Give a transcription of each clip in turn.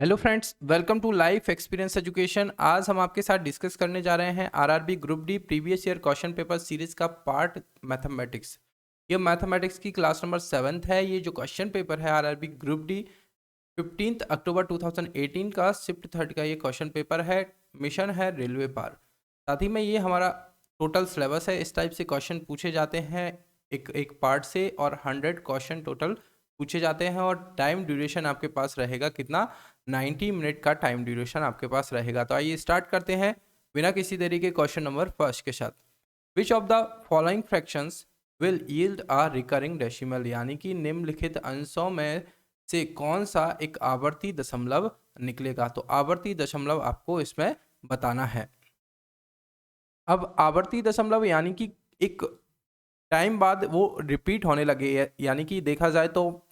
Hello friends, welcome to life experience education. आज हम आपके साथ डिस्कस करने जा रहे हैं RRB group D previous year question paper series का पार्ट मैथमेटिक्स। ये मैथमेटिक्स की क्लास नंबर 7th है। ये जो क्वेश्चन पेपर है आरआरबी ग्रुप डी 15 अक्टूबर 2018 का शिफ्ट थर्ड का ये क्वेश्चन पेपर है। मिशन है रेलवे पार। साथ ही में ये हमारा टोटल सिलेबस है। इस टाइप से क्वेश्चन पूछे जाते हैं एक एक पार्ट से, और 100 क्वेश्चन टोटल पूछे जाते हैं। और टाइम ड्यूरेशन आपके पास रहेगा कितना, 90 मिनट का टाइम ड्यूरेशन आपके पास रहेगा। तो आइए स्टार्ट करते हैं बिना किसी देरी के क्वेश्चन नंबर फर्स्ट के साथ। Which of the following fractions will yield a recurring decimal, यानी कि निम्नलिखित अंशों में से कौन सा एक आवर्ती दशमलव निकलेगा। तो आवर्ती दशमलव आपको इसमें बताना है। अब आवर्ती दशमलव यानी कि एक टाइम बाद वो रिपीट होने लगे, यानी कि देखा जाए तो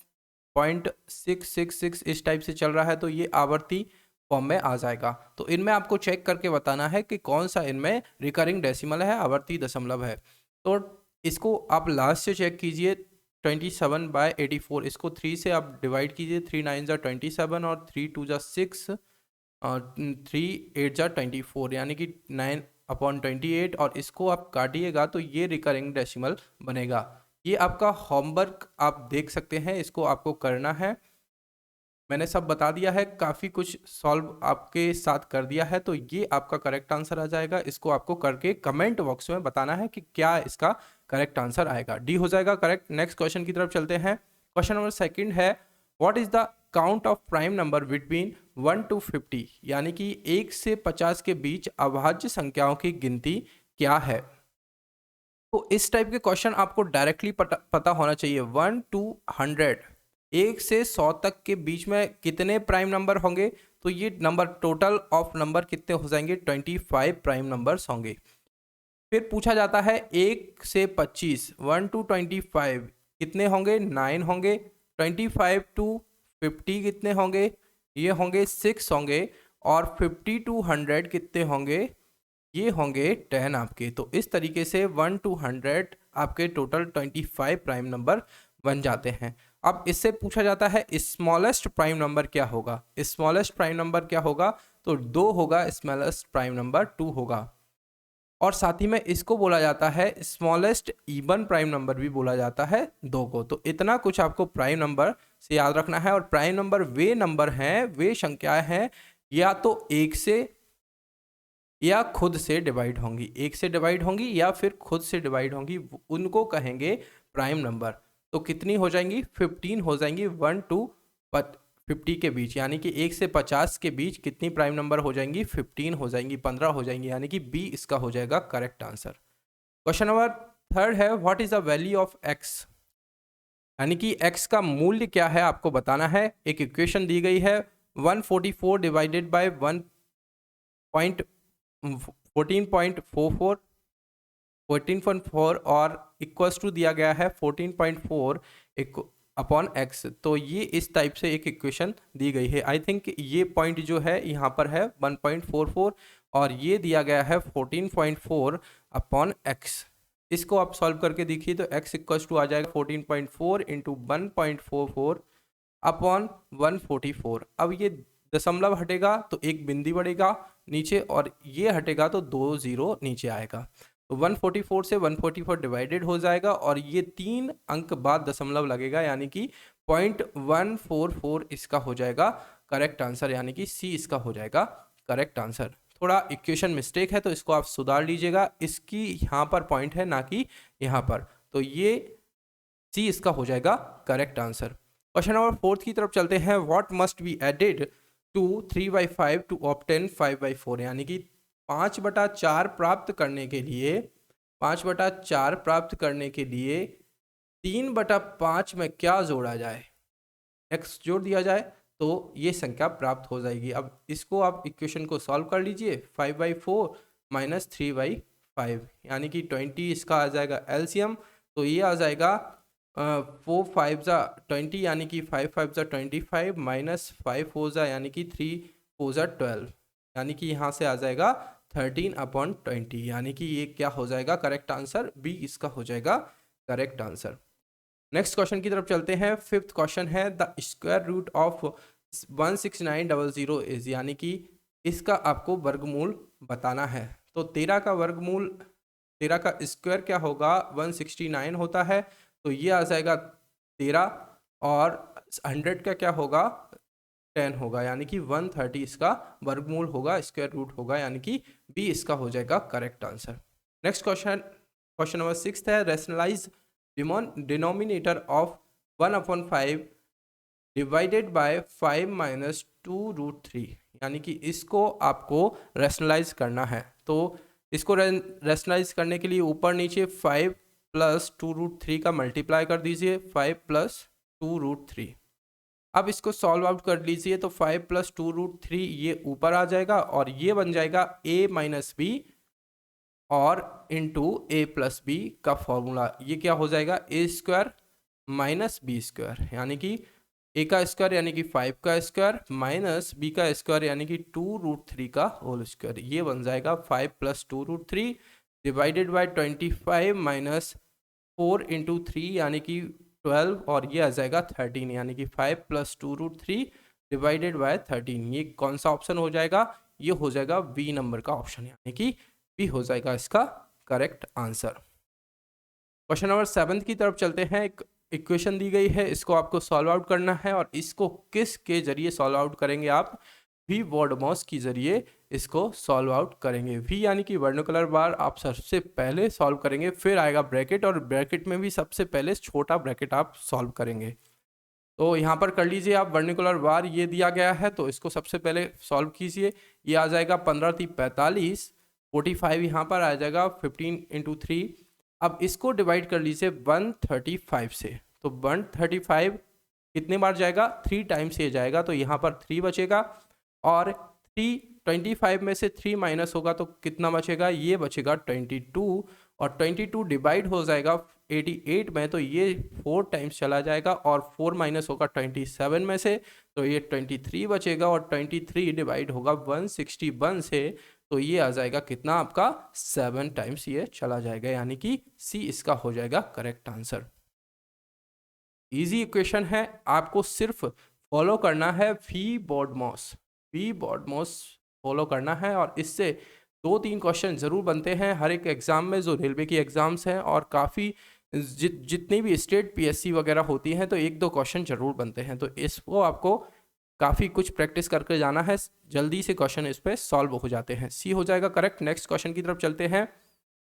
0.666 इस टाइप से चल रहा है, तो ये आवर्ती फॉर्म में आ जाएगा। तो इनमें आपको चेक करके बताना है कि कौन सा इनमें रिकरिंग डेसिमल है, आवर्ती दशमलव है। तो इसको आप लास्ट से चेक कीजिए। 27/84, इसको 3 से आप डिवाइड कीजिए। 3 9 जा 27 और 3 2 जा 6 और 3 8 जा 24, यानी कि 9/28। और इसको आप काटिएगा तो ये रिकरिंग डेसिमल बनेगा। ये आपका होमवर्क आप देख सकते हैं, इसको आपको करना है। मैंने सब बता दिया है, काफ़ी कुछ सॉल्व आपके साथ कर दिया है। तो ये आपका करेक्ट आंसर आ जाएगा। इसको आपको करके कमेंट बॉक्स में बताना है कि क्या इसका करेक्ट आंसर आएगा। डी हो जाएगा करेक्ट। नेक्स्ट क्वेश्चन की तरफ चलते हैं। क्वेश्चन नंबर सेकंड है, what is the count of prime number between 1 to 50, यानी कि 1 से 50 के बीच अभाज्य संख्याओं की गिनती क्या है। तो इस टाइप के क्वेश्चन आपको डायरेक्टली पता होना चाहिए। 1 to 100, 1 से 100 तक के बीच में कितने प्राइम नंबर होंगे। तो ये नंबर टोटल ऑफ नंबर कितने हो जाएंगे, 25 प्राइम नंबर्स होंगे। फिर पूछा जाता है 1 से 25, 1 to 25 कितने होंगे, 9 होंगे। 25 to 50 कितने होंगे, ये होंगे 6 होंगे। और 50 to 100 कितने होंगे, ये होंगे 10 आपके। तो इस तरीके से 1 to 100 आपके टोटल 25 प्राइम नंबर बन जाते हैं। अब इससे पूछा जाता है स्मॉलेस्ट प्राइम नंबर क्या होगा। स्मॉलेस्ट प्राइम नंबर क्या होगा, तो 2 होगा। स्मॉलेस्ट प्राइम नंबर 2 होगा। और साथ ही में इसको बोला जाता है स्मॉलेस्ट इवन प्राइम नंबर भी बोला जाता है 2 को। तो इतना कुछ आपको प्राइम नंबर से याद रखना है। और प्राइम नंबर वे नंबर हैं, वे संख्याएं हैं या तो 1 से या खुद से डिवाइड होंगी, 1 से डिवाइड होंगी या फिर खुद से डिवाइड होंगी, उनको कहेंगे प्राइम नंबर। तो कितनी हो जाएंगी, 15 हो जाएंगी। 1 to 50 के बीच, यानी कि 1 से 50 के बीच कितनी प्राइम नंबर हो जाएंगी, 15 हो जाएंगी, 15 हो जाएंगी, यानी कि बी इसका हो जाएगा correct answer. Question number third है, what is the value of X, यानी कि एक्स का मूल्य क्या है आपको बताना है। एक इक्वेशन दी गई है, 144 डिवाइडेड बाय 14.44 14.4 और इक्वल्स टू दिया गया है 14.4 अपॉन एक्स। तो ये इस टाइप से एक इक्वेशन दी गई है। आई थिंक ये पॉइंट जो है यहाँ पर है 1.44 और ये दिया गया है 14.4 अपॉन एक्स। इसको आप सॉल्व करके देखिए तो x इक्वल्स टू आ जाएगा 14.4 इंटू 1.44 अपॉन 144। अब ये दशमलव हटेगा तो एक बिंदी बढ़ेगा नीचे, और ये हटेगा तो 2 0 नीचे आएगा। तो 144 से 144 डिवाइडेड हो जाएगा और ये 3 अंक बाद दशमलव लगेगा, यानी कि 0.144 इसका हो जाएगा करेक्ट आंसर, यानी कि सी इसका हो जाएगा करेक्ट आंसर। थोड़ा इक्वेशन मिस्टेक है तो इसको आप सुधार लीजिएगा। इसकी यहाँ पर पॉइंट है ना कि यहाँ पर, तो ये सी इसका हो जाएगा करेक्ट आंसर। क्वेश्चन नंबर 4 की तरफ चलते हैं। What must be added to 3/5 to obtain 5/4, यानी कि 5/4 प्राप्त करने के लिए 5/4 प्राप्त करने के लिए 3/5 में क्या जोड़ा जाए, एक्स जोड़ दिया जाए तो ये संख्या प्राप्त हो जाएगी। अब इसको आप इक्वेशन को सॉल्व कर लीजिए। 5/4 माइनस 3/5, यानी कि 20 इसका आ जाएगा एलसीएम। तो ये आ जाएगा 4 5 जा 20, यानी कि 5 5 जा 25 माइनस 5 4 जा, यानी कि 3 4 जा 12, यानी कि यहाँ से आ जाएगा 13/20, यानी कि ये क्या हो जाएगा करेक्ट आंसर, बी इसका हो जाएगा करेक्ट आंसर। नेक्स्ट क्वेश्चन की तरफ चलते हैं। फिफ्थ क्वेश्चन है, the square root of 16900 is, यानी कि इसका आपको वर्गमूल बताना है। तो 13 का वर्गमूल, 13 का स्क्वायर क्या होगा, 169 होता है, तो ये आ जाएगा 13, और 100 का क्या होगा, 10 होगा, यानी कि 130 इसका वर्गमूल होगा, स्क्वायर रूट होगा, यानी कि बी इसका हो जाएगा correct answer. Next question, question number 6 है, rationalise denominator of 1/5 divided by 5 minus 2√3, यानी कि इसको आपको रेशनलाइज करना है। तो इसको रेशनलाइज करने के लिए ऊपर नीचे 5 प्लस 2√3 का मल्टीप्लाई कर दीजिए, 5 प्लस 2√3। अब इसको सॉल्व आउट कर लीजिए, तो 5 प्लस 2√3 ये ऊपर आ जाएगा और ये बन जाएगा a माइनस बी और इंटू ए प्लस बी का फॉर्मूला। ये क्या हो जाएगा, ए स्क्वायर माइनस बी स्क्वायर, यानी कि ए का स्क्वायर यानी कि 5 का स्क्वायर माइनस बी का स्क्वायर यानी कि 2√3 का होल स्क्वायर। ये बन जाएगा 5 plus 2√3 divided by 25 minus 4 into 3 यानी कि 12, और ये आ जाएगा 13, यानी कि 5 प्लस 2√3 डिवाइडेड बाय 13। ये कौन सा ऑप्शन हो जाएगा, ये हो जाएगा बी नंबर का ऑप्शन, यानी कि बी हो जाएगा इसका करेक्ट आंसर। क्वेश्चन नंबर 7 की तरफ चलते हैं। एक इक्वेशन दी गई है, इसको आपको सॉल्व आउट करना है, और इसको किस के जरिए सॉल्व आउट करेंगे, आप वी वर्डमॉस के जरिए इसको सॉल्व आउट करेंगे। वी यानी कि वर्णकुलर बार आप सबसे पहले सॉल्व करेंगे, फिर आएगा ब्रैकेट, और ब्रैकेट में भी सबसे पहले छोटा ब्रैकेट आप सॉल्व करेंगे। तो यहाँ पर कर लीजिए आप, वर्णकुलर बार ये दिया गया है, तो इसको सबसे पहले सॉल्व कीजिए। ये आ जाएगा 15 × 45, 45 यहाँ पर आ जाएगा 15 × 3। अब इसको डिवाइड कर लीजिए 135 से, तो 135 कितने बार जाएगा, 3 टाइम्स ये जाएगा, तो यहाँ पर 3 बचेगा, और 25 में से 3 माइनस होगा तो कितना बचेगा, ये बचेगा 22, और 22 डिवाइड हो जाएगा 88 में, तो ये 4 टाइम्स चला जाएगा, और 4 माइनस होगा 27 में से, तो ये 23 बचेगा, और 23 डिवाइड होगा 161 से, तो ये आ जाएगा कितना आपका 7 टाइम्स ये चला जाएगा, यानी कि सी इसका हो जाएगा करेक्ट आंसर। इजी इक्वेशन है, आपको सिर्फ फॉलो करना है वी बॉडमॉस फॉलो करना है, और इससे 2-3 क्वेश्चन जरूर बनते हैं हर एक एग्जाम में, जो रेलवे की एग्जाम्स हैं, और काफ़ी जितनी भी स्टेट पीएससी वगैरह होती हैं, तो 1-2 क्वेश्चन जरूर बनते हैं। तो इसको आपको काफ़ी कुछ प्रैक्टिस करके जाना है, जल्दी से क्वेश्चन इस पर सॉल्व हो जाते हैं। सी हो जाएगा करेक्ट। नेक्स्ट क्वेश्चन की तरफ चलते हैं।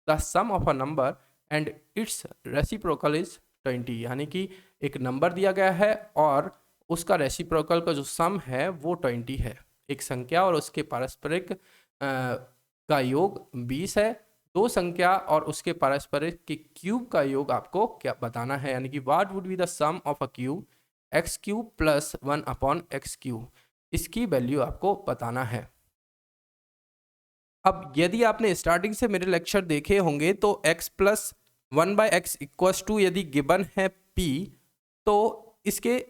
The sum of a number and its reciprocal is 20, यानी कि एक नंबर दिया गया है और उसका रेसिप्रोकल का जो सम है वो 20 है। एक संख्या और उसके पारस्परिक का योग 20 है। दो संख्या और उसके पारस्परिक के क्यूब का योग आपको क्या बताना है, यानी कि what would be the sum of a cube x³ + 1/x³। इसकी वैल्यू आपको बताना है। अब यदि आपने स्टार्टिंग से मेरे लेक्चर देखे होंगे तो x + 1/x = यदि गिवन है p, तो इसके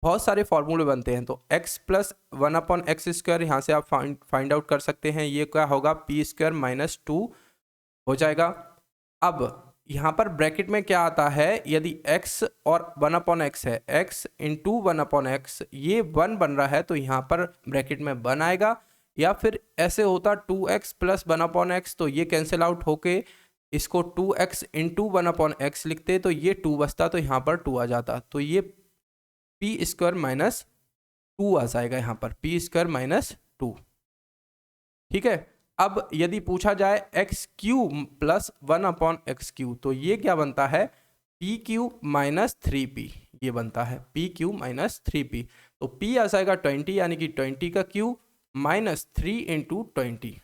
बहुत सारे फॉर्मूले बनते हैं। तो x + 1/x² यहाँ से आप फाइंड आउट कर सकते हैं, ये क्या होगा p² - 2 हो जाएगा। अब यहाँ पर ब्रैकेट में क्या आता है, यदि x और 1/x है, x × 1/x, ये 1 बन रहा है, तो यहाँ पर ब्रैकेट में 1 आएगा, या फिर ऐसे होता 2x + 1/x, तो ये कैंसिल आउट होके इसको 2x × 1/x लिखते, तो ये 2 बचता, तो यहाँ पर 2 आ जाता, तो ये p² - 2 आ जाएगा यहाँ पर, p² - 2। ठीक है। अब यदि पूछा जाए x³ + 1/x³, तो ये क्या बनता है, p³ - 3p, ये बनता है p³ - 3p। तो p आ जाएगा 20, यानी कि 20 का क्यूब माइनस 3 × 20,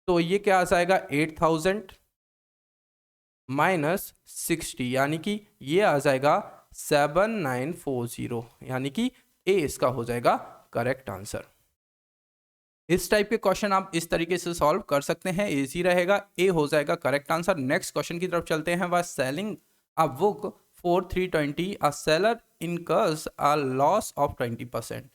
तो ये क्या आ जाएगा 8000 - 60, यानी कि ये आ जाएगा 7940, यानी कि ए इसका हो जाएगा करेक्ट आंसर। इस टाइप के क्वेश्चन आप इस तरीके से सॉल्व कर सकते हैं, इजी रहेगा, ए हो जाएगा करेक्ट आंसर। नेक्स्ट क्वेश्चन की तरफ चलते हैं। वह selling a book for 320, a seller incurs a loss of 20%,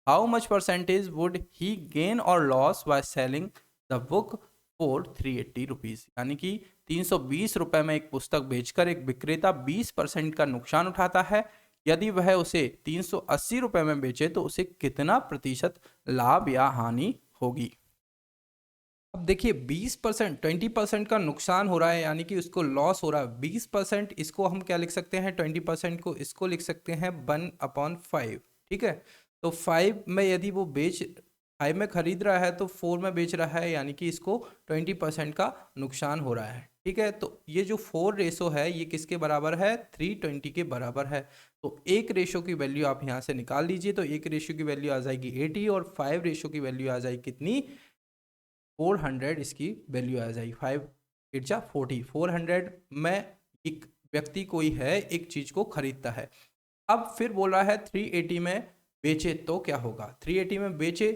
how much percentage would he gain और loss by selling the book for 380 rupees, यानी कि 320 रुपये में एक पुस्तक बेचकर एक विक्रेता 20% का नुकसान उठाता है, यदि वह उसे 380 रुपये में बेचे तो उसे कितना प्रतिशत लाभ या हानि होगी। अब देखिए 20%, 20% का नुकसान हो रहा है, यानी कि उसको लॉस हो रहा है। 20% इसको हम क्या लिख सकते हैं, 20% को इसको लिख सकते हैं 1/5। ठीक है, तो 5 में यदि वो 5 में खरीद रहा है तो 4 में बेच रहा है, यानी कि इसको 20% का नुकसान हो रहा है। ठीक है, तो ये जो 4 रेशो है ये किसके बराबर है, 320 के बराबर है। तो एक रेशो की वैल्यू आप यहाँ से निकाल लीजिए, तो एक रेशो की वैल्यू आ जाएगी 80 और 5 रेशो की वैल्यू आ जाएगी कितनी, 400 इसकी वैल्यू आ जाएगी। 5 8 जा 40, 400 में एक व्यक्ति कोई है एक चीज को खरीदता है। अब फिर बोल रहा है 380 में बेचे तो क्या होगा, 380 में बेचे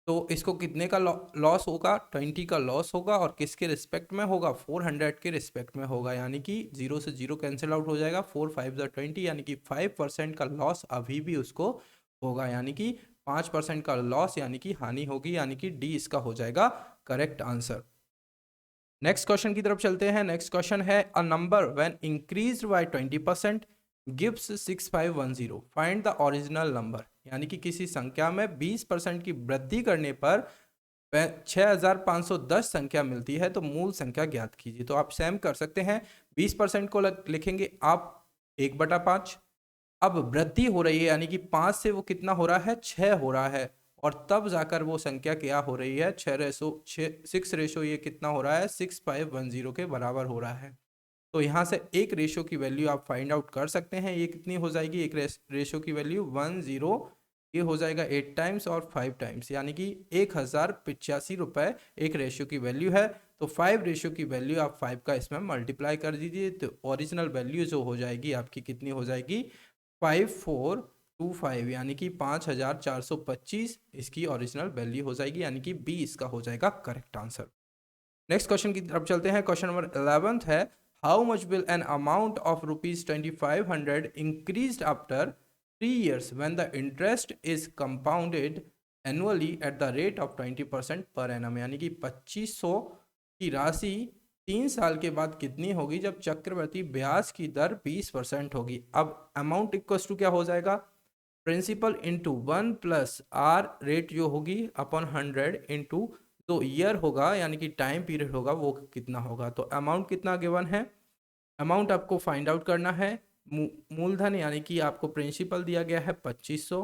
तो इसको कितने का लॉस होगा, 20 का लॉस होगा, और किसके रिस्पेक्ट में होगा, 400 के रिस्पेक्ट में होगा, यानी कि 0 से 0 कैंसिल आउट हो जाएगा, 4 5 20, यानी कि 5% का लॉस अभी भी उसको होगा, यानी कि 5% का लॉस यानी कि हानि होगी, यानी कि डी इसका हो जाएगा करेक्ट आंसर। नेक्स्ट क्वेश्चन की तरफ चलते हैं। नेक्स्ट क्वेश्चन है a number when increased by 20% gives 6510, find the original number. यानी कि किसी संख्या में 20% की वृद्धि करने पर 6510 संख्या मिलती है, तो मूल संख्या ज्ञात कीजिए। तो आप सेम कर सकते हैं, 20% को लिखेंगे आप 1/5। अब वृद्धि हो रही है, यानी कि 5 से वो कितना हो रहा है, 6 हो रहा है, और तब जाकर वो संख्या क्या हो रही है, 6 रेशो ये कितना हो रहा है, 6510 के बराबर हो रहा है। तो यहाँ से एक रेशो की वैल्यू आप फाइंड आउट कर सकते हैं, ये कितनी हो जाएगी, एक रेशो की वैल्यू 10, ये हो जाएगा 8 टाइम्स और 5 टाइम्स, यानी कि 1085 रुपये एक रेशो की वैल्यू है। तो 5 रेशो की वैल्यू आप 5 का इसमें मल्टीप्लाई कर दीजिए, तो ओरिजिनल वैल्यू जो हो जाएगी आपकी कितनी हो जाएगी, 5425, यानी कि 5425 इसकी ओरिजिनल वैल्यू हो जाएगी, यानी कि बी इसका हो जाएगा करेक्ट आंसर। नेक्स्ट क्वेश्चन की तरफ चलते हैं। क्वेश्चन नंबर 11 है how much will an amount of ₹2500 increase after 3 years when the interest is compounded annually at the rate of 20% per annum, यानी कि 2500 की राशि 3 साल के बाद कितनी होगी जब चक्रवृद्धि ब्याज की दर 20% होगी। अब अमाउंट इक्वल्स टू क्या हो जाएगा, principal into 1 plus R rate जो होगी अपॉन 100 इंटू तो ईयर होगा, यानी कि टाइम पीरियड होगा वो कितना होगा। तो अमाउंट कितना गिवन है, अमाउंट आपको फाइंड आउट करना है। मूलधन यानी कि आपको प्रिंसिपल दिया गया है 2500,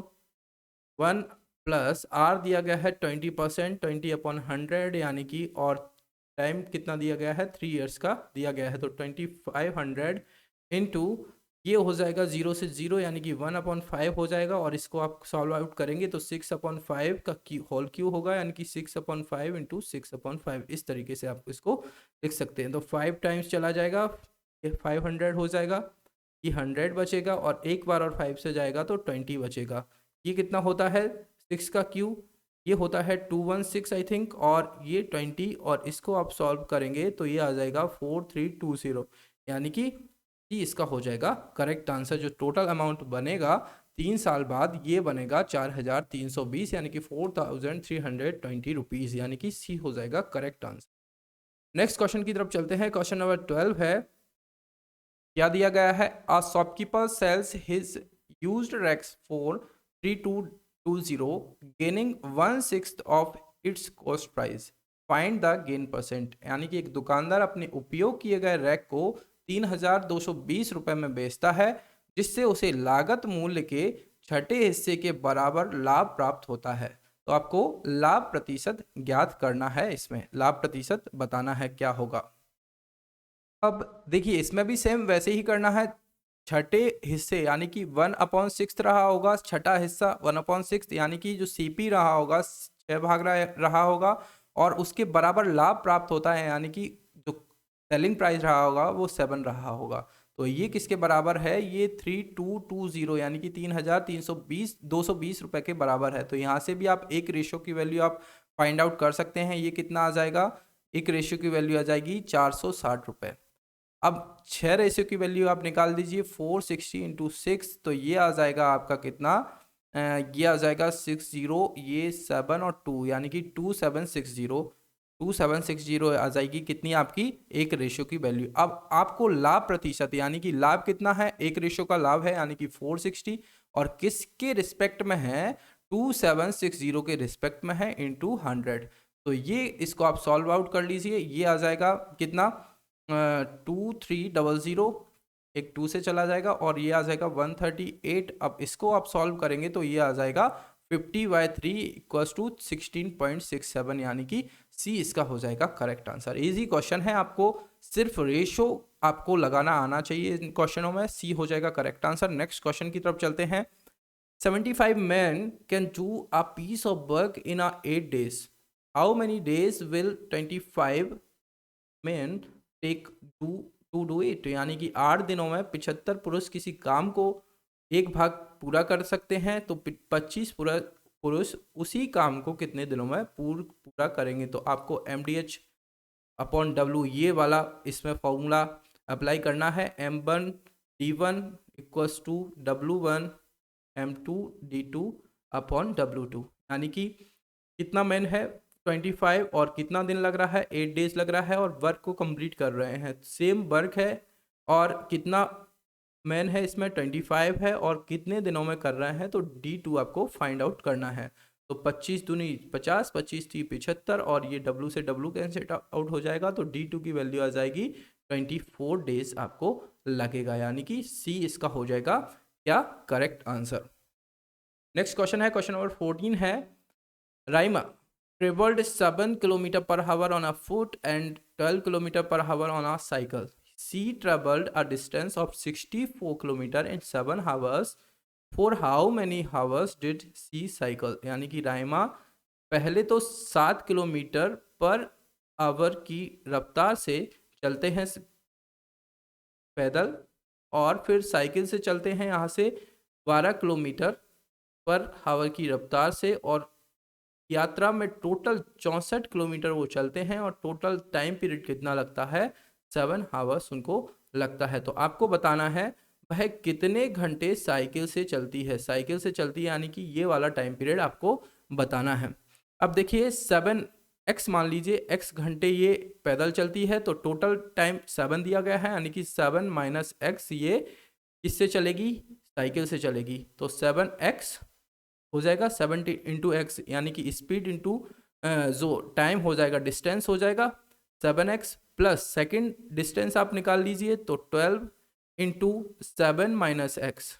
1 प्लस आर दिया गया है 20%, 20/100 यानी कि, और टाइम कितना दिया गया है, 3 years का दिया गया है, तो 2500 इंटू ये हो जाएगा 0 से 0 यानी कि 1/5 हो जाएगा, और इसको आप सॉल्व आउट करेंगे तो 6/5 का होल क्यू होगा, यानी कि 6/5 इंटू 6/5, इस तरीके से आप इसको लिख सकते हैं। तो 5 टाइम्स चला जाएगा, ये 500 हो जाएगा, ये 100 बचेगा, और एक बार और 5 से जाएगा तो 20 बचेगा। ये कितना होता है 6 का क्यू, ये होता है 216 आई थिंक, और ये 20, और इसको आप सॉल्व करेंगे तो ये आ जाएगा 4320, यानी कि ये इसका हो जाएगा करेक्ट आंसर। जो टोटल अमाउंट बनेगा 3 साल बाद ये बनेगा 4320, यानी कि 4320 रुपीज़, यानी कि सी हो जाएगा करेक्ट आंसर। नेक्स्ट क्वेश्चन की तरफ चलते हैं। क्वेश्चन नंबर 12 है, क्या दिया गया है, a shopkeeper sells his used racks for 3220 gaining 1/6 of its cost price, find the gain percent. यानी कि एक दुकानदार अपने उपयोग किए गए रैक को 3220 रुपये में बेचता है, जिससे उसे लागत मूल्य के छठे हिस्से के बराबर लाभ प्राप्त होता है। तो आपको लाभ प्रतिशत ज्ञात करना है, इसमें लाभ प्रतिशत बताना है क्या होगा। अब देखिए इसमें भी सेम वैसे ही करना है, छठे हिस्से यानी कि 1/6 रहा होगा, छठा हिस्सा 1/6 यानी कि जो सीपी रहा होगा 6 भाग रहा होगा, और उसके बराबर लाभ प्राप्त होता है, यानी कि जो सेलिंग प्राइस रहा होगा वो 7 रहा होगा। तो ये किसके बराबर है, ये 3220 यानी कि 220 रुपए के बराबर है। तो यहाँ से भी आप एक रेशो की वैल्यू आप फाइंड आउट कर सकते हैं, ये कितना आ जाएगा, एक रेशो की वैल्यू आ जाएगी 460 रुपये। अब 6 रेशियो की वैल्यू आप निकाल दीजिए, 460 इंटू 6, तो ये आ जाएगा आपका कितना, ये आ जाएगा 60, ये 7 और 2 यानी कि 2760, 2760 आ जाएगी कितनी आपकी एक रेशियो की वैल्यू। अब आपको लाभ प्रतिशत यानी कि लाभ कितना है, एक रेशियो का लाभ है यानी कि 460 और किसके रिस्पेक्ट में है 2760 के रिस्पेक्ट में है इंटू 100। तो ये इसको आप सॉल्व आउट कर लीजिए, ये आ जाएगा कितना 2300, एक 2 से चला जाएगा और ये आ जाएगा 138। अब इसको आप सॉल्व करेंगे तो ये आ जाएगा 50/3 इक्वल्स टू 16.67 यानी कि सी इसका हो जाएगा करेक्ट आंसर। इजी क्वेश्चन है, आपको सिर्फ रेशो आपको लगाना आना चाहिए इन क्वेश्चनों में, सी हो जाएगा करेक्ट आंसर। नेक्स्ट क्वेश्चन की तरफ चलते हैं। 75 men can do a piece of work in 8 days. How many days will 25 men take to do it? यानी कि 8 दिनों में 75 पुरुष किसी काम को एक भाग पूरा कर सकते हैं, तो 25 पुरुष उसी काम को कितने दिनों में पूरा करेंगे। तो आपको MDH/W ये वाला इसमें फॉर्मूला अप्लाई करना है। M1 D1 equals to W1 M2 D2/W2 यानी कि कितना मैन है 25 और कितना दिन लग रहा है 8 डेज लग रहा है और वर्क को कंप्लीट कर रहे हैं। सेम वर्क है और कितना मैन है इसमें 25 है और कितने दिनों में कर रहे हैं, तो D2 आपको फाइंड आउट करना है। तो 25 दूनी 50, 25 थी 75 और ये W से W कैंसिल आउट हो जाएगा, तो D2 की वैल्यू आ जाएगी 24 डेज आपको लगेगा, यानी कि सी इसका हो जाएगा क्या करेक्ट आंसर। नेक्स्ट क्वेश्चन है, क्वेश्चन नंबर 14 है। Raima traveled 7 kilometer per hour on a foot and 12 kilometer per hour on a cycle. She traveled a distance of 64 kilometer in 7 hours. For how many hours did she cycle? यानी कि राइमा पहले तो 7 kilometre per hour की रफ्तार से चलते हैं पैदल और फिर साइकिल से चलते हैं यहाँ से 12 किलोमीटर पर आवर की रफ्तार से, और यात्रा में टोटल 64 किलोमीटर वो चलते हैं और टोटल टाइम पीरियड कितना लगता है 7 आवर्स उनको लगता है। तो आपको बताना है वह कितने घंटे साइकिल से चलती है, साइकिल से चलती है यानी कि ये वाला टाइम पीरियड आपको बताना है। अब देखिए 7x मान लीजिए x घंटे ये पैदल चलती है, तो टोटल टाइम 7 दिया गया है यानी कि 7 माइनस x ये किससे चलेगी साइकिल से चलेगी, तो 7x हो जाएगा 70 इंटू एक्स यानी कि स्पीड इंटू जो टाइम हो जाएगा डिस्टेंस हो जाएगा 7x प्लस सेकेंड डिस्टेंस आप निकाल लीजिए तो 12 इंटू 7 माइनस एक्स,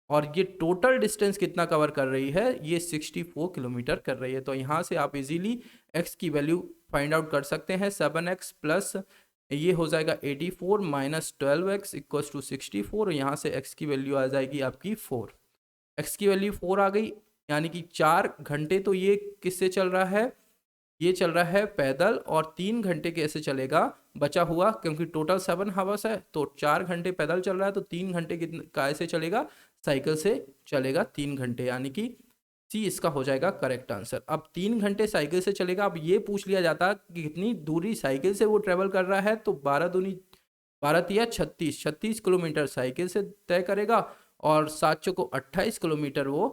और ये टोटल डिस्टेंस कितना कवर कर रही है ये 64 किलोमीटर कर रही है। तो यहाँ से आप इजीली x की वैल्यू फाइंड आउट कर सकते हैं। 7x प्लस ये हो जाएगा 84 माइनस 12x इक्वल्स टू 64, यहाँ से x की वैल्यू आ जाएगी आपकी 4। x की वैल्यू 4 आ गई यानी कि 4 घंटे तो ये किससे चल रहा है, ये चल रहा है पैदल, और 3 घंटे कैसे चलेगा बचा हुआ, क्योंकि टोटल 7 हावर्स है तो 4 घंटे पैदल चल रहा है तो 3 घंटे कितने कैसे चलेगा साइकिल से चलेगा 3 घंटे, यानी कि सी इसका हो जाएगा करेक्ट आंसर। अब 3 घंटे साइकिल से चलेगा, अब ये पूछ लिया जाता कि कितनी दूरी साइकिल से वो ट्रेवल कर रहा है, तो 12 दूनी 12 या 36 किलोमीटर साइकिल से तय करेगा और 7 चौको 28 किलोमीटर वो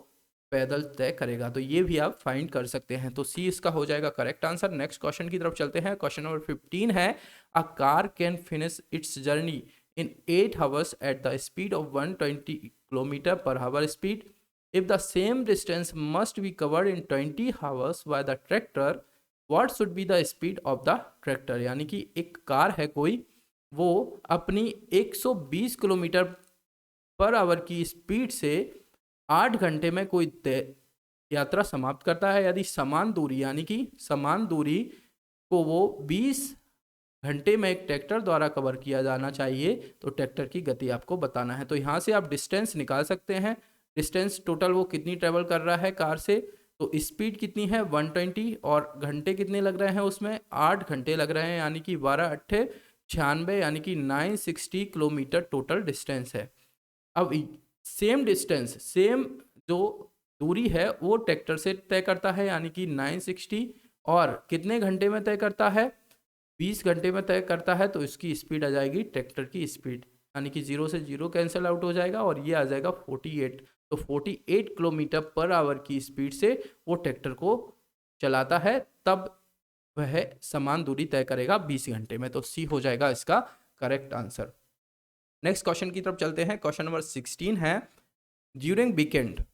पैदल तय करेगा। तो ये भी आप फाइंड कर सकते हैं, तो सी इसका हो जाएगा करेक्ट आंसर। नेक्स्ट क्वेश्चन की तरफ चलते हैं। क्वेश्चन नंबर 15 है, a car can finish it's journey in 8 hours at the speed of 120 kilometre per hour speed. If the same distance must be covered in 20 hours by the tractor, what should be the speed of the tractor. यानी कि एक car है कोई, वो अपनी 120 kilometre per hour की speed से 8 घंटे में कोई यात्रा समाप्त करता है। यदि समान दूरी यानी कि समान दूरी को वो 20 घंटे में एक ट्रैक्टर द्वारा कवर किया जाना चाहिए, तो ट्रैक्टर की गति आपको बताना है। तो यहाँ से आप डिस्टेंस निकाल सकते हैं, डिस्टेंस टोटल वो कितनी ट्रेवल कर रहा है कार से, तो स्पीड कितनी है 120 और घंटे कितने लग रहे हैं उसमें 8 घंटे लग रहे हैं, यानी कि 12×8 96 यानी कि 960 किलोमीटर टोटल डिस्टेंस है। अब सेम डिस्टेंस सेम जो दूरी है वो ट्रैक्टर से तय करता है, यानी कि 960, और कितने घंटे में तय करता है 20 घंटे में तय करता है, तो इसकी स्पीड आ जाएगी ट्रैक्टर की स्पीड, यानी कि 0 से 0 कैंसिल आउट हो जाएगा और ये आ जाएगा 48। तो 48 किलोमीटर पर आवर की स्पीड से वो ट्रैक्टर को चलाता है, तब वह समान दूरी तय करेगा 20 घंटे में। तो सी हो जाएगा इसका करेक्ट आंसर। नेक्स्ट क्वेश्चन की तरफ चलते हैं। क्वेश्चन नंबर 16 है, during weekend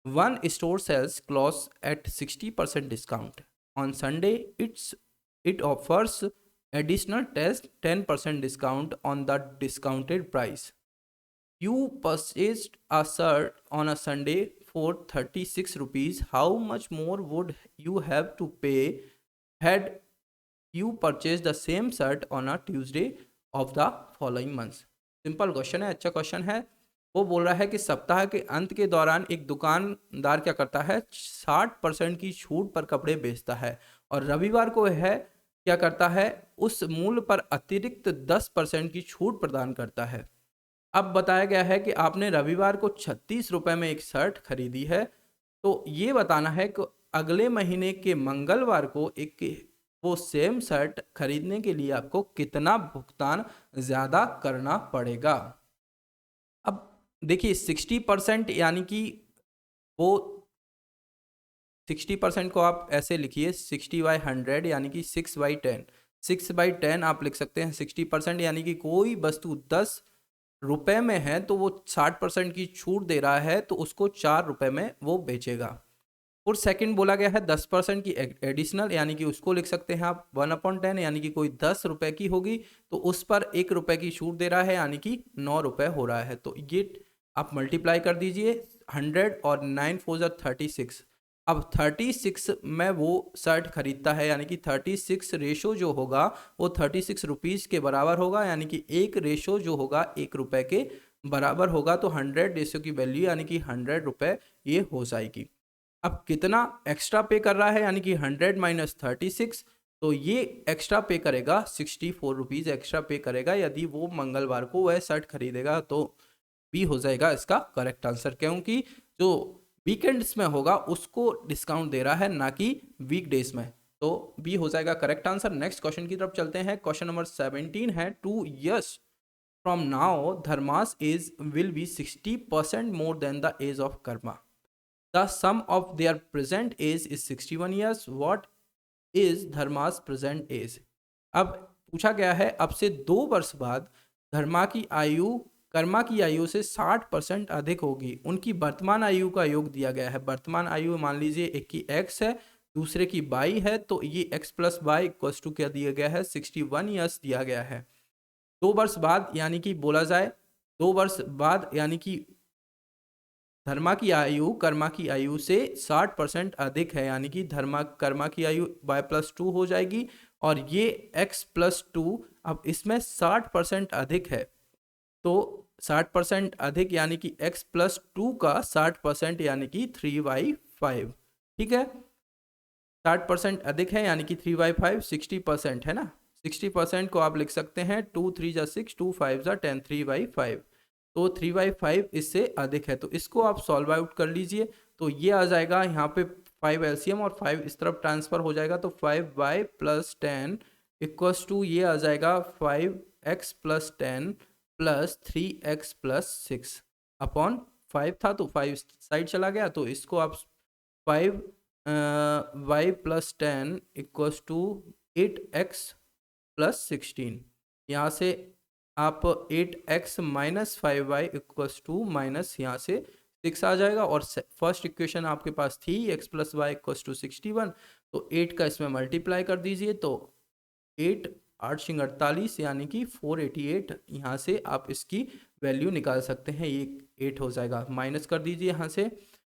one store sells clothes at 60% discount. On Sunday it offers additional 10% discount on the discounted price. You purchased a shirt on a Sunday for 36 rupees. How much more would you have to pay had you purchased the same shirt on a Tuesday of the following month? Simple question है, अच्छा question है। वो बोल रहा है कि सप्ताह के अंत के दौरान एक दुकानदार क्या करता है, 60% की छूट पर कपड़े बेचता है, और रविवार को वह क्या करता है, उस मूल्य पर अतिरिक्त 10% की छूट प्रदान करता है। अब बताया गया है कि आपने रविवार को 36 रुपए में एक शर्ट खरीदी है, तो ये बताना है कि अगले महीने के मंगलवार को एक वो सेम शर्ट खरीदने के लिए आपको कितना भुगतान ज़्यादा करना पड़ेगा। अब देखिए 60% यानी कि वो 60% को आप ऐसे लिखिए 60/100 यानी कि 6/10। 6/10 आप लिख सकते हैं 60% यानी कि कोई वस्तु 10 रुपए में है तो वो 60% की छूट दे रहा है, तो उसको 4 रुपए में वो बेचेगा। और सेकंड बोला गया है 10% की एडिशनल, यानी कि उसको लिख सकते हैं आप 1/10, यानी कि कोई 10 रुपए की होगी तो उस पर 1 रुपए की छूट दे रहा है, यानी कि 9 रुपए हो रहा है। तो ये आप मल्टीप्लाई कर दीजिए 100 और 9 4 जा 36। अब 36 में वो शर्ट खरीदता है, यानी कि 36 रेशो जो होगा वो 36 रुपीज़ के बराबर होगा, यानी कि एक रेशो जो होगा 1 रुपए के बराबर होगा। तो 100 रेशो की वैल्यू यानी कि 100 रुपए ये हो जाएगी। अब कितना एक्स्ट्रा पे कर रहा है, यानी कि 100 माइनस 36, तो ये एक्स्ट्रा पे करेगा 64 रुपीज़ एक्स्ट्रा पे करेगा यदि वो मंगलवार को वह शर्ट खरीदेगा। तो बी हो जाएगा इसका करेक्ट आंसर, क्योंकि जो वीकेंड्स में होगा उसको डिस्काउंट दे रहा है, ना कि वीकडेज में। तो बी हो जाएगा करेक्ट आंसर। नेक्स्ट क्वेश्चन की तरफ चलते हैं। क्वेश्चन नंबर 17 है, 2 years from now Dharma's age will be 60% more than the age of Karma. The sum of their present age is 61 years. What is Dharma's present age? अब पूछा गया है अब से 2 वर्ष बाद धर्मा की आयु कर्मा की आयु से 60% अधिक होगी। उनकी वर्तमान आयु का योग दिया गया है। वर्तमान आयु मान लीजिए एक की x है, दूसरे की y है, तो ये x plus y equals to क्या दिया गया है, 61 ईयर्स दिया गया है। 2 वर्ष बाद यानी कि बोला जाए 2 वर्ष बाद यानी कि धर्मा की आयु कर्मा की आयु से 60% अधिक है, यानी कि धर्मा कर्मा की आयु y+2 हो जाएगी, और ये x+2 अब इसमें 60% अधिक है। तो 60% अधिक यानी कि x+2 का 60% यानी कि 3/5। ठीक है, 60% अधिक है यानी कि 3/5 60% है ना। 60% को आप लिख सकते हैं 2 3 जा 6 2 5 जा 10 3/5। तो 3/5 इससे अधिक है, तो इसको आप सॉल्व आउट कर लीजिए। तो ये आ जाएगा यहाँ पे 5 एलसीएम और 5 इस तरफ ट्रांसफर हो जाएगा, तो 5y+10 इक्वल्स टू ये आ जाएगा 5x+10 प्लस 3x+6 अपॉन 5 था, तो 5 साइड चला गया, तो इसको आप 5y+10 इक्वल्स टू 8x+16, यहाँ से आप 8x minus 5y equals to minus यहाँ से 6 आ जाएगा, और फर्स्ट इक्वेशन आपके पास थी x+y इक्वल्स टू 61, तो 8 का इसमें मल्टीप्लाई कर दीजिए, तो 8 8 48 यानी कि 488, यहाँ से आप इसकी वैल्यू निकाल सकते हैं। ये 8 हो जाएगा, माइनस कर दीजिए यहाँ से,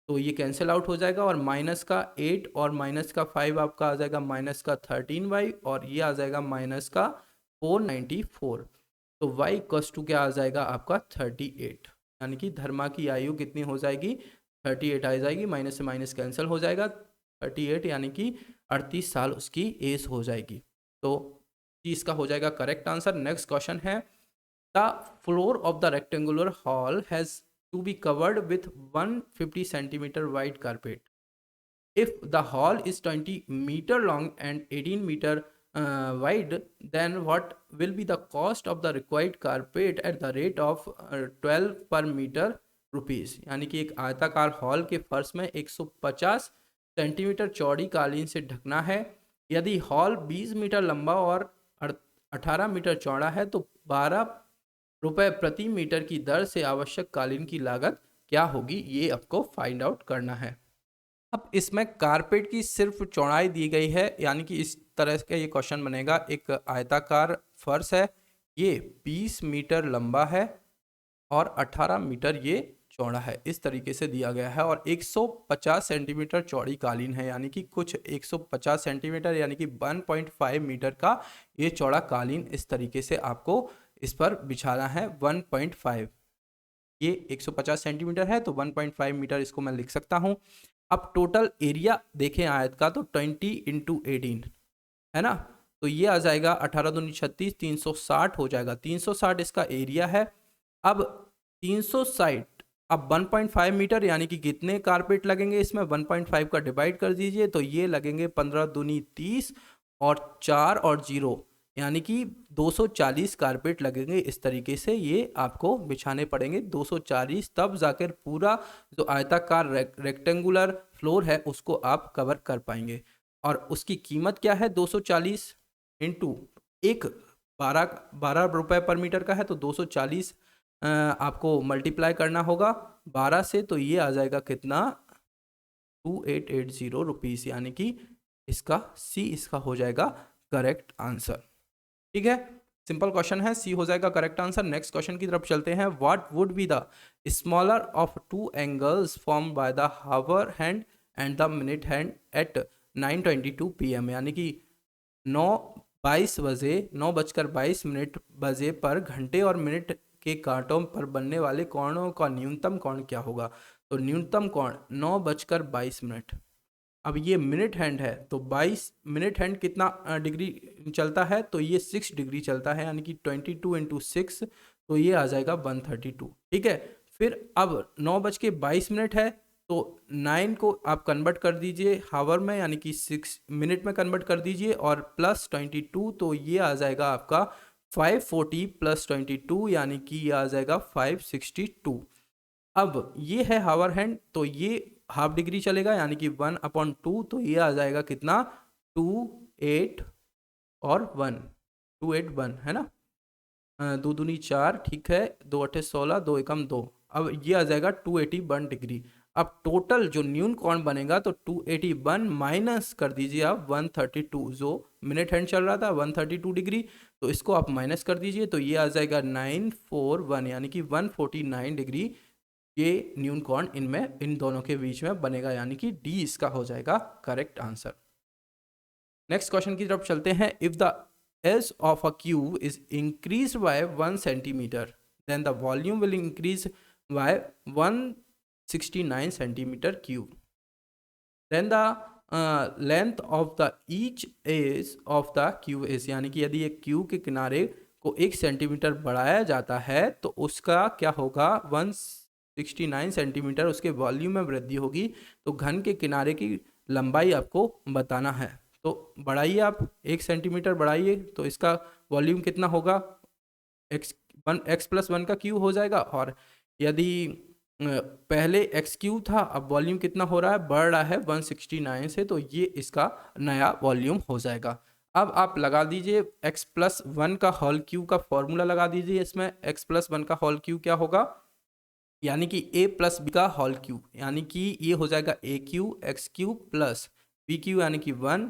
तो ये कैंसिल आउट हो जाएगा, और माइनस का 8 और माइनस का 5 आपका आ जाएगा माइनस का 13y, और ये आ जाएगा माइनस का 494। तो y इक्वल्स टू क्या आ जाएगा आपका 38, यानी कि धर्मा की आयु कितनी हो जाएगी 38 आ जाएगी, माइनस से माइनस कैंसिल हो जाएगा 38, यानी कि 38 साल उसकी एज हो जाएगी। तो इसका हो जाएगा करेक्ट आंसर। नेक्स्ट क्वेश्चन है, the floor of the rectangular hall has to be covered with 150 centimetre wide carpet. If the hall is 20 metre long and 18 metre wide, then what will be the cost of the required carpet at the rate of 12 per meter rupees। यानी कि एक आयताकार hall के फर्श में 150 centimetre चौड़ी कालीन से ढकना है, यदि हॉल 20 मीटर लंबा और 18 मीटर चौड़ा है तो 12 रुपए प्रति मीटर की दर से आवश्यक कालीन की लागत क्या होगी, ये आपको फाइंड आउट करना है। अब इसमें कारपेट की सिर्फ चौड़ाई दी गई है, यानी कि इस तरह का ये क्वेश्चन बनेगा। एक आयताकार फर्श है, ये 20 मीटर लंबा है और 18 मीटर ये चौड़ा है, इस तरीके से दिया गया है। और 150 सेंटीमीटर चौड़ी कालीन है, यानी कि कुछ 150 सेंटीमीटर यानी कि 1.5 मीटर का ये चौड़ा कालीन इस तरीके से आपको इस पर बिछाना है। 1.5, ये 150 सेंटीमीटर है तो 1.5 मीटर इसको मैं लिख सकता हूँ। अब टोटल एरिया देखें आयत का तो 20 × 18 है ना, तो ये आ जाएगा 18 दूनी 36, 360 हो जाएगा। 360 इसका एरिया है। अब 360, अब 1.5 मीटर यानी कि कितने कारपेट लगेंगे इसमें, 1.5 का डिवाइड कर दीजिए तो ये लगेंगे 15 दूनी 30 और 4 और 0 यानी कि 240 कारपेट लगेंगे। इस तरीके से ये आपको बिछाने पड़ेंगे 240, तब जाकर पूरा जो आयताकार रेक्टेंगुलर फ्लोर है उसको आप कवर कर पाएंगे। और उसकी कीमत क्या है, 240 इंटू एक 12 रुपए पर मीटर का है तो 240 आपको मल्टीप्लाई करना होगा 12 से, तो ये आ जाएगा कितना, 2880 रुपीज़, यानी कि इसका सी इसका हो जाएगा करेक्ट आंसर। ठीक है, सिंपल क्वेश्चन है, सी हो जाएगा करेक्ट आंसर। नेक्स्ट क्वेश्चन की तरफ चलते हैं। What would be the smaller of two angles form by the hour hand and the minute hand at 9:22 PM, यानी कि 9:22 बजे पर घंटे और मिनट के कांटों पर बनने वाले कोणों का न्यूनतम कोण क्या होगा। तो न्यूनतम कोण 9:22। अब ये मिनट हैंड है तो 22 मिनट हैंड कितना डिग्री चलता है, तो ये 6 डिग्री चलता है, यानी कि 22 × 6 तो ये आ जाएगा 132। ठीक है, फिर अब 9:22 है तो 9 को आप कन्वर्ट कर दीजिए हावर में, यानी कि 6 मिनट में कन्वर्ट कर दीजिए और प्लस 22 तो ये आ जाएगा आपका 540 + 22 यानी कि ये आ जाएगा 562। अब ये है हावर हैंड तो ये हाफ डिग्री चलेगा, यानी कि 1/2 तो ये आ जाएगा कितना, 2 8 और 1 281 है ना, 2 दूनी 4, ठीक है, 2 8 16, 2 एकम 2। अब ये आ जाएगा 281 डिग्री। अब टोटल जो न्यून कोण बनेगा तो 281 माइनस कर दीजिए आप 132, जो मिनट हैंड चल रहा था 132 डिग्री, तो इसको आप माइनस कर दीजिए तो ये आ जाएगा 941 यानी कि 149 डिग्री ये न्यून कोण इनमें इन दोनों के बीच में बनेगा, यानी कि डी इसका हो जाएगा करेक्ट आंसर। नेक्स्ट क्वेश्चन की तरफ चलते हैं। If the edge of a cube is increase by 1 centimetre then the volume will increase by 169 centimetre cube, then the length of the each edge of the cube is, यानी कि यदि एक cube के किनारे को 1 सेंटीमीटर बढ़ाया जाता है तो उसका क्या होगा, 169 सेंटीमीटर उसके वॉल्यूम में वृद्धि होगी। तो घन के किनारे की लंबाई आपको बताना है, तो बढ़ाइए आप 1 सेंटीमीटर बढ़ाइए तो इसका वॉल्यूम कितना होगा, x+1 का क्यूब हो जाएगा। और यदि पहले एक्स क्यूब था, अब वॉल्यूम कितना हो रहा है, बढ़ रहा है 169 से, तो ये इसका नया वॉल्यूम हो जाएगा। अब आप लगा दीजिए x+1 का होल क्यूब का फॉर्मूला लगा दीजिए इसमें। x+1 का होल क्यूब क्या होगा, यानी कि a + b का होल क्यूब, यानी कि ये हो जाएगा a³ x³ प्लस b³ यानी कि 1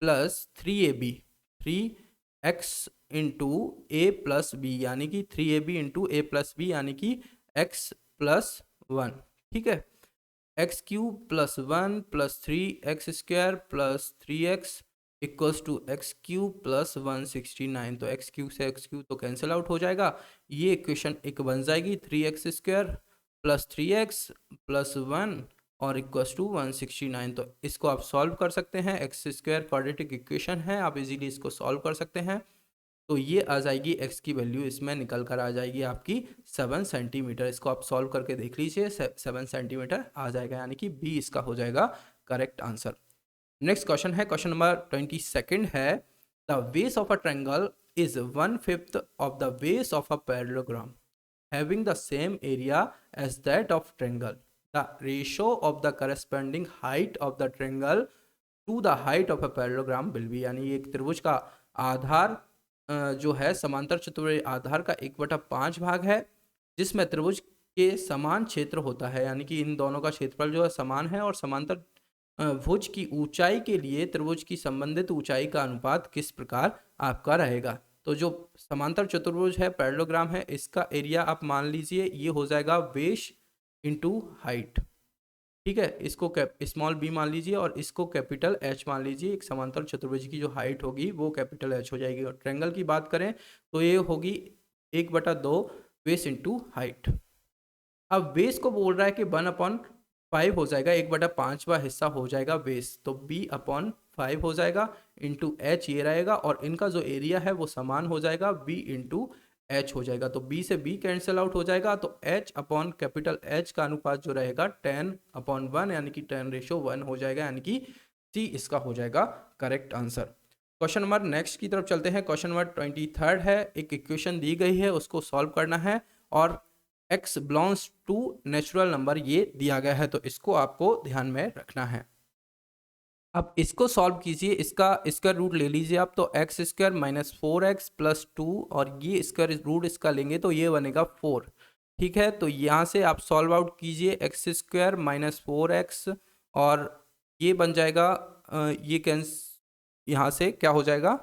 plus 3ab 3x into a + b यानी कि 3ab इंटू a + b यानी कि x+1। ठीक है, x³ + 1 + 3x² + 3x = x³ + 169, तो x³ से x³ तो कैंसिल आउट हो जाएगा। ये इक्वेशन एक बन जाएगी 3x² + 3x + 1 और = 169। तो इसको आप सॉल्व कर सकते हैं, x² क्वाड्रेटिक इक्वेशन है, आप इजीली इसको सॉल्व कर सकते हैं। तो ये आ जाएगी x की वैल्यू इसमें निकल कर आ जाएगी आपकी 7 सेंटीमीटर। इसको आप सॉल्व करके देख लीजिए, 7 सेंटीमीटर आ जाएगा, यानी कि बी इसका हो जाएगा करेक्ट आंसर। नेक्स्ट क्वेश्चन है, क्वेश्चन नंबर 22 है। The base of a triangle is 1/5 of the base of a parallelogram having the same area as that of triangle. The ratio of the corresponding height of the triangle to the height of a parallelogram will be, यानी एक त्रिभुज का आधार जो है समांतर चतुर्भुज आधार का 1/5 भाग है, जिसमें त्रिभुज के समान क्षेत्र होता है, यानी कि इन दोनों का क्षेत्रफल जो है समान है, और समांतर भुज की ऊंचाई के लिए त्रिभुज की संबंधित ऊंचाई का अनुपात किस प्रकार आपका रहेगा। तो जो समांतर चतुर्भुज है पैरेललोग्राम है, इसका एरिया आप मान लीजिए ये हो जाएगा बेस इंटू हाइट, ठीक है। इसको स्मॉल बी मान लीजिए और इसको कैपिटल एच मान लीजिए। एक समांतर चतुर्भुज की जो हाइट होगी वो कैपिटल एच हो जाएगी, और ट्रायंगल की बात करें तो ये होगी 1/2 बेस इंटू हाइट। अब बेस को बोल रहा है कि 1/5 हो जाएगा, 1/5वां हिस्सा हो जाएगा बेस, तो b/5 हो जाएगा इंटू एच ये रहेगा, और इनका जो एरिया है वो समान हो जाएगा b इंटू एच हो जाएगा। तो b से b कैंसिल आउट हो जाएगा, तो h अपॉन कैपिटल H का अनुपात जो रहेगा 10/1, यानी कि 10:1 हो जाएगा, यानी कि C इसका हो जाएगा correct answer. Question number next की तरफ चलते हैं। क्वेश्चन नंबर 23 है। एक इक्वेशन दी गई है, उसको सॉल्व करना है, और x belongs to natural number ये दिया गया है, तो इसको आपको ध्यान में रखना है। अब इसको सॉल्व कीजिए, इसका रूट ले लीजिए आप, तो x² - 4x + 2, और ये स्क्वायर रूट इसका लेंगे तो ये बनेगा 4, ठीक है। तो यहाँ से आप सॉल्व आउट कीजिए, x² - 4x, और ये बन जाएगा ये कैंस यहाँ से क्या हो जाएगा,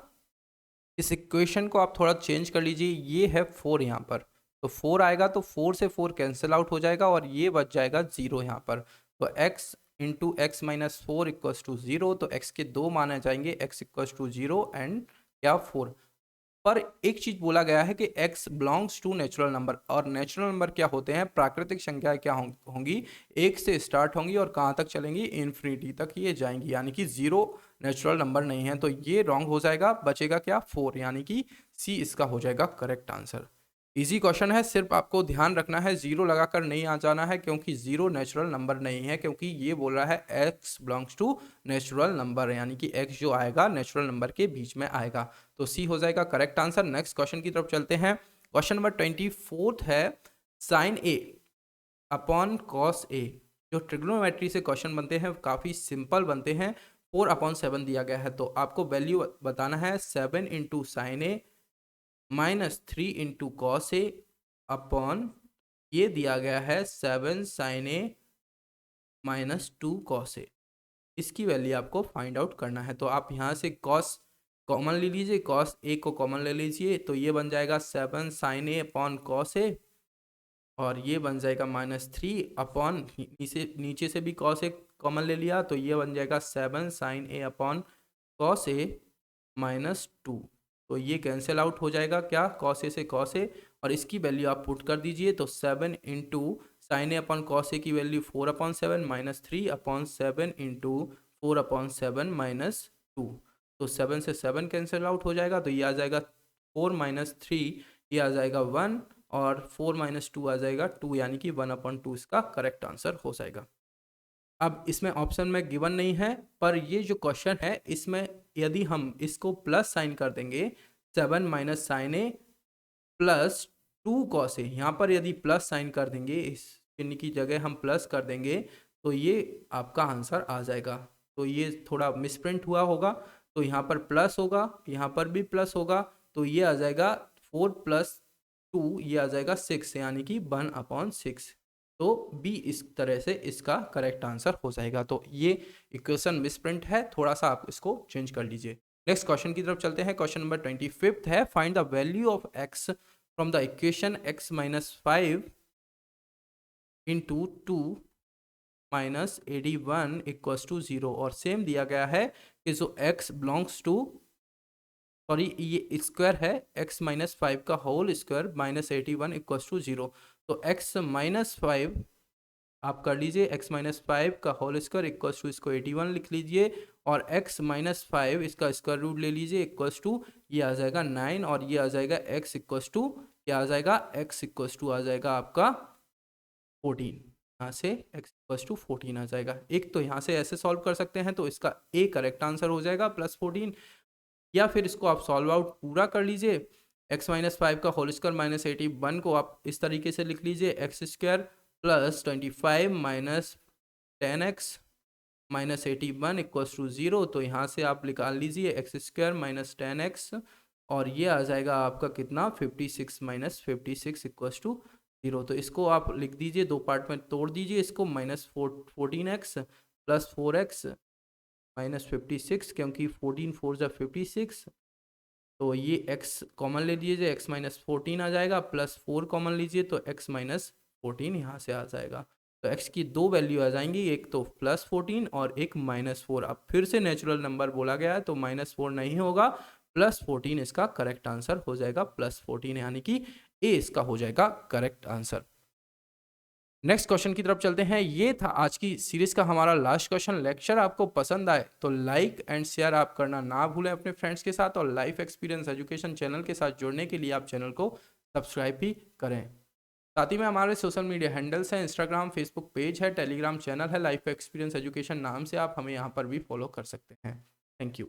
इस इक्वेशन को आप थोड़ा चेंज कर लीजिए, ये है 4 यहाँ पर, तो 4 आएगा, तो 4 से 4 कैंसिल आउट हो जाएगा, और ये बच जाएगा 0 यहाँ पर। तो x into x minus 4 equals to 0, तो x के 2 माने जाएंगे, x इक्वल्स टू 0 एंड क्या 4। पर एक चीज बोला गया है कि x belongs to natural number, और नेचुरल नंबर क्या होते हैं, प्राकृतिक संख्याएं क्या होंगी, 1 से स्टार्ट होंगी और कहाँ तक चलेंगी, इन्फिनिटी तक ये जाएंगी, यानी कि 0 नेचुरल नंबर नहीं है। तो ये रॉन्ग हो जाएगा, बचेगा क्या 4, यानी कि सी इसका हो जाएगा करेक्ट आंसर। इजी क्वेश्चन है, सिर्फ आपको ध्यान रखना है, 0 लगाकर नहीं आ जाना है, क्योंकि 0 नेचुरल नंबर नहीं है, क्योंकि ये बोल रहा है x belongs to natural number, यानी कि x जो आएगा नेचुरल नंबर के बीच में आएगा, तो सी हो जाएगा करेक्ट आंसर। नेक्स्ट क्वेश्चन की तरफ चलते हैं। क्वेश्चन नंबर 24 है, sign A upon cos A. जो ट्रिग्नोमेट्री से क्वेश्चन बनते हैं काफ़ी सिंपल बनते हैं। 4/7 दिया गया है, तो आपको वैल्यू बताना है 7 into sine A -3 into cos A upon ये दिया गया है 7 साइन ए -2 कॉस ए। इसकी वैल्यू आपको फाइंड आउट करना है। तो आप यहाँ से कॉस कॉमन ले लीजिए, कॉस ए को कॉमन ले लीजिए, तो ये बन जाएगा 7 sign A upon cos A, और ये बन जाएगा -3 अपॉन नीचे से भी कॉस ए कॉमन ले लिया, तो ये बन जाएगा 7 sign A upon cos A -2। तो ये कैंसिल आउट हो जाएगा, क्या कॉस ए से कॉस ए, और इसकी वैल्यू आप पुट कर दीजिए, तो 7 into sine A upon cos A की वैल्यू 4/7 -3/7 इंटू 4/7 -2। तो 7 से 7 कैंसिल आउट हो जाएगा, तो ये आ जाएगा 4 - 3, ये आ जाएगा 1, और 4 - 2 आ जाएगा 2, यानी कि 1/2 इसका करेक्ट आंसर हो जाएगा। अब इसमें ऑप्शन में गिवन नहीं है, पर ये जो क्वेश्चन है इसमें यदि हम इसको प्लस साइन कर देंगे, 7 minus sign A plus 2 cos A, यहाँ पर यदि प्लस साइन कर देंगे, इस चिन्ह की जगह हम प्लस कर देंगे, तो ये आपका आंसर आ जाएगा। तो ये थोड़ा मिसप्रिंट हुआ होगा, तो यहाँ पर प्लस होगा, यहाँ पर भी प्लस होगा, तो ये आ जाएगा 4 + 2, ये आ जाएगा 6, यानी कि 1/6। तो बी इस तरह से इसका करेक्ट आंसर हो जाएगा। तो ये इक्वेशन मिसप्रिंट है, थोड़ा सा आप इसको चेंज कर लीजिए। नेक्स्ट क्वेश्चन की तरफ चलते हैं। क्वेश्चन नंबर 25 है, find the value of x from the equation x - 5 into 2 - 81 equals to 0, और सेम दिया गया है कि जो x बिलोंग्स टू, सॉरी ये स्क्वायर है, x - 5 का होल स्क्वायर -81 इक्वल्स टू 0, तो x - 5 आप कर लीजिए, x - 5 का होल स्क्वायर इक्वल्स टू इसको 81 लिख लीजिए, और x - 5 इसका स्क्वायर रूट ले लीजिए इक्वल्स टू ये आ जाएगा 9, और ये आ जाएगा x इक्वल्स टू क्या आ जाएगा, x इक्वल्स टू आ जाएगा आपका 14, यहाँ से x इक्वल्स टू 14 आ जाएगा। एक तो यहाँ से ऐसे सॉल्व कर सकते हैं, तो इसका ए करेक्ट आंसर हो जाएगा +14, या फिर इसको आप सॉल्व आउट पूरा कर लीजिए, x - 5 का होल स्क्वायर -81 को आप इस तरीके से लिख लीजिए, x² + 25 - 10x minus 81 equals to 0। तो यहाँ से आप निकाल लीजिए एक्स स्क्वायर माइनस 10x, और ये आ जाएगा आपका कितना 56 माइनस 56 इक्वल्स टू 0। तो इसको आप लिख दीजिए, दो पार्ट में तोड़ दीजिए इसको, minus 14x plus 4x minus 56, क्योंकि 14 4 जा 56, तो ये x कॉमन ले लीजिए, x माइनस 14 आ जाएगा, प्लस 4 कॉमन लीजिए तो x माइनस 14 यहाँ से आ जाएगा। तो x की दो वैल्यू आ जाएंगी, एक तो प्लस 14 और एक माइनस 4। अब फिर से नेचुरल नंबर बोला गया है तो माइनस 4 नहीं होगा, प्लस 14 इसका करेक्ट आंसर हो जाएगा, प्लस 14 यानी कि ए इसका हो जाएगा करेक्ट आंसर। नेक्स्ट क्वेश्चन की तरफ चलते हैं। ये था आज की सीरीज का हमारा लास्ट क्वेश्चन। लेक्चर आपको पसंद आए तो लाइक एंड शेयर आप करना ना भूलें अपने फ्रेंड्स के साथ, और लाइफ एक्सपीरियंस एजुकेशन चैनल के साथ जुड़ने के लिए आप चैनल को सब्सक्राइब भी करें। साथ ही में हमारे सोशल मीडिया हैंडल्स हैं, इंस्टाग्राम फेसबुक पेज है, टेलीग्राम चैनल है, लाइफ एक्सपीरियंस एजुकेशन नाम से आप हमें यहाँ पर भी फॉलो कर सकते हैं। Thank you.